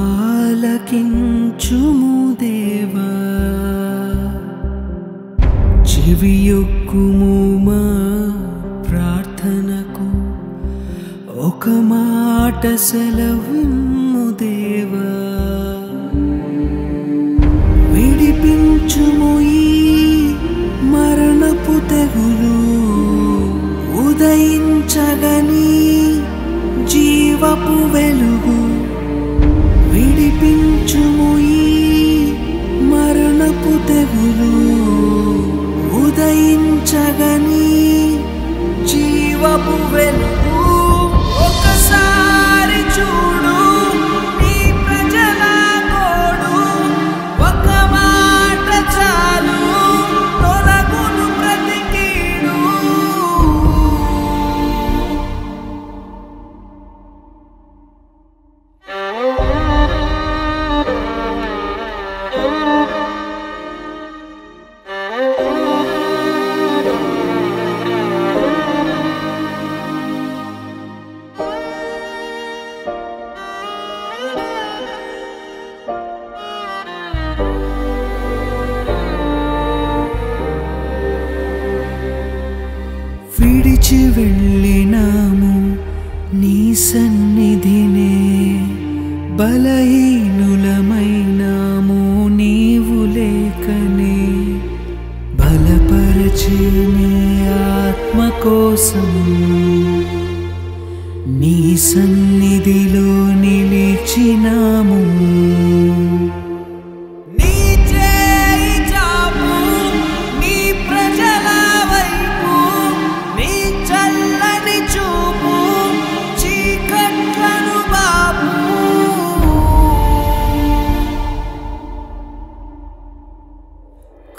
ఆలకించుము దేవా, చెవియొక్కుము మా ప్రార్థనకు, ఒక మాట సెలవిమ్ము దేవా. విడిపించుము ఈ మరణపు తెగులు, ఉదయించగని జీవపు వెలుగు. విడిపించుము ఈ మరణపు తెగులు, ఉదయించగని జీవపు వెలుగు. ఒకసారి చూడు నీ ప్రజల గోడు, ఒక మాట చాలు తొలగును ప్రతి కీడు. విడిచి వెళ్ళినాము నీ సన్నిధినే, బలహీనులమైనాము నీవు లేకనే. బలపరచే నీ ఆత్మ కోసం నీ సన్నిధిలో నిలిచినాము.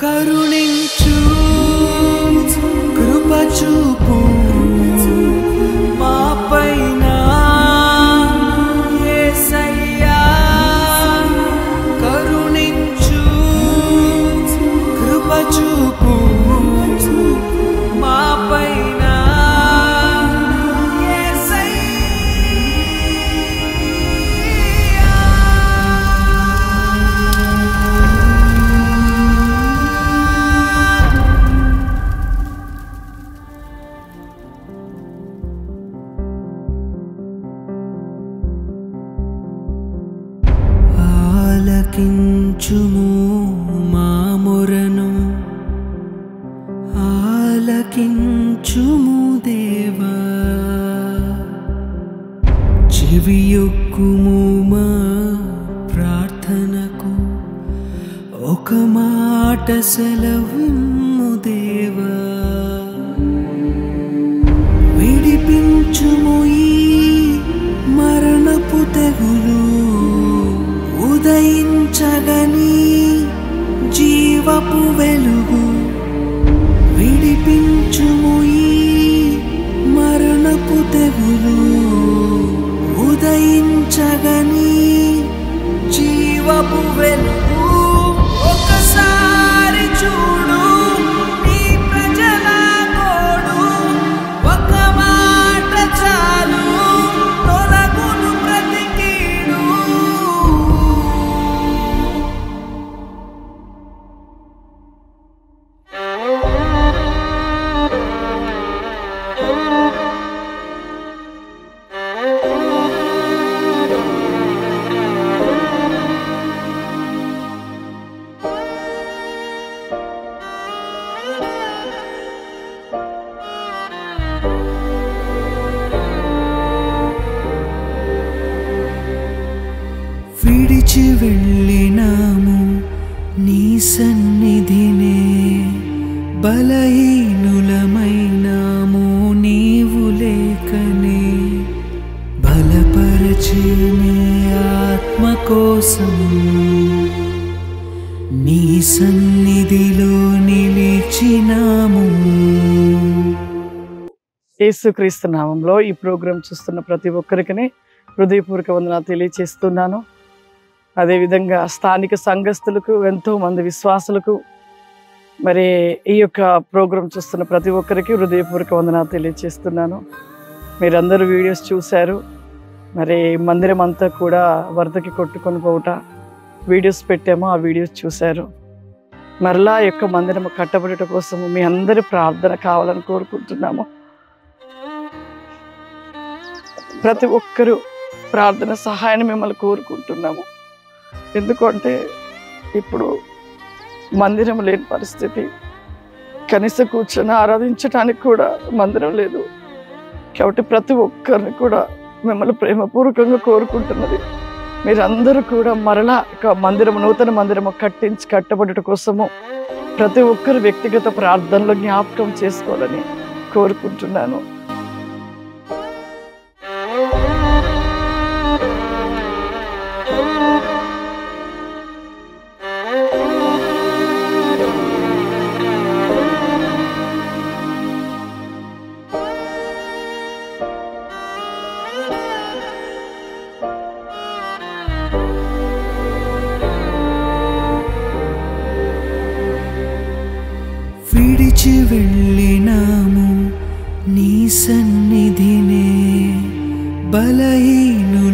కరుణించు, కృప చూపు మా పైన యేసయ్యా. కరుణించు, కృప చూపు మా పైన యేసయ్యా. ఆలకించుము మా మొరను, ఆలకించుము దేవా. చెవియొక్కుము మా ప్రార్థనకు, ఒక మాట సెలవిమ్ము దేవా. విడిపించుము ఈ మరణపు తెగులు, ఉదయించగని జీవపు వెలుగు. విడిపించుము ఈ మరణపు తెగులు, ఉదయించగని జీవపు వెలుగు. ఒకసారి చూడు నీ ప్రజల గోడు, ఒక మాట చాలు తొలగును ప్రతి కీడు. విడిచి వెళ్ళినాము నీ సన్నిధినే, బలహీనులమైనాము నీవు లేకనే. బలపరచే నీ ఆత్మ కోసం నీ సన్నిధిలో నిలిచినాము. యేసుక్రీస్తు నామంలో ఈ ప్రోగ్రాం చూస్తున్న ప్రతి ఒక్కరికి హృదయపూర్వక వందనాలు తెలియజేస్తున్నాను. అదేవిధంగా స్థానిక సంఘస్థులకు, ఎంతో మంది విశ్వాసులకు, మరి ఈ యొక్క ప్రోగ్రాం చూస్తున్న ప్రతి ఒక్కరికి హృదయపూర్వక వందనాలు తెలియజేస్తున్నాను. మీరందరూ వీడియోస్ చూశారు. మరి మందిరం అంతా కూడా వరదకి కొట్టుకొని పోవుట వీడియోస్ పెట్టాము, ఆ వీడియోస్ చూశారు. మరలా యొక్క మందిరం కట్టబడట కోసము మీ అందరి ప్రార్థన కావాలని కోరుకుంటున్నాము. ప్రతి ఒక్కరూ ప్రార్థన సహాయాన్ని మిమ్మల్ని కోరుకుంటున్నాము. ఎందుకంటే ఇప్పుడు మందిరం లేని పరిస్థితి, కనీసం కూర్చొని ఆరాధించడానికి కూడా మందిరం లేదు. కాబట్టి ప్రతి ఒక్కరిని కూడా మిమ్మల్ని ప్రేమపూర్వకంగా కోరుకుంటున్నది, మీరందరూ కూడా మరలా మందిరం, నూతన మందిరము కట్టబడుట కోసము ప్రతి ఒక్కరు వ్యక్తిగత ప్రార్థనలో జ్ఞాపకం చేసుకోవాలని కోరుకుంటున్నాను. విడిచి వెళ్ళినాము నీ సన్నిధినే, బలహీనులమైనాము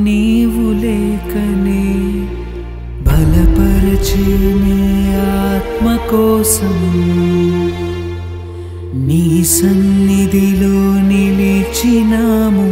నీవు లేకనే. బలపరచే నీ ఆత్మ కోసం నీ సన్నిధిలో నిలిచినాము.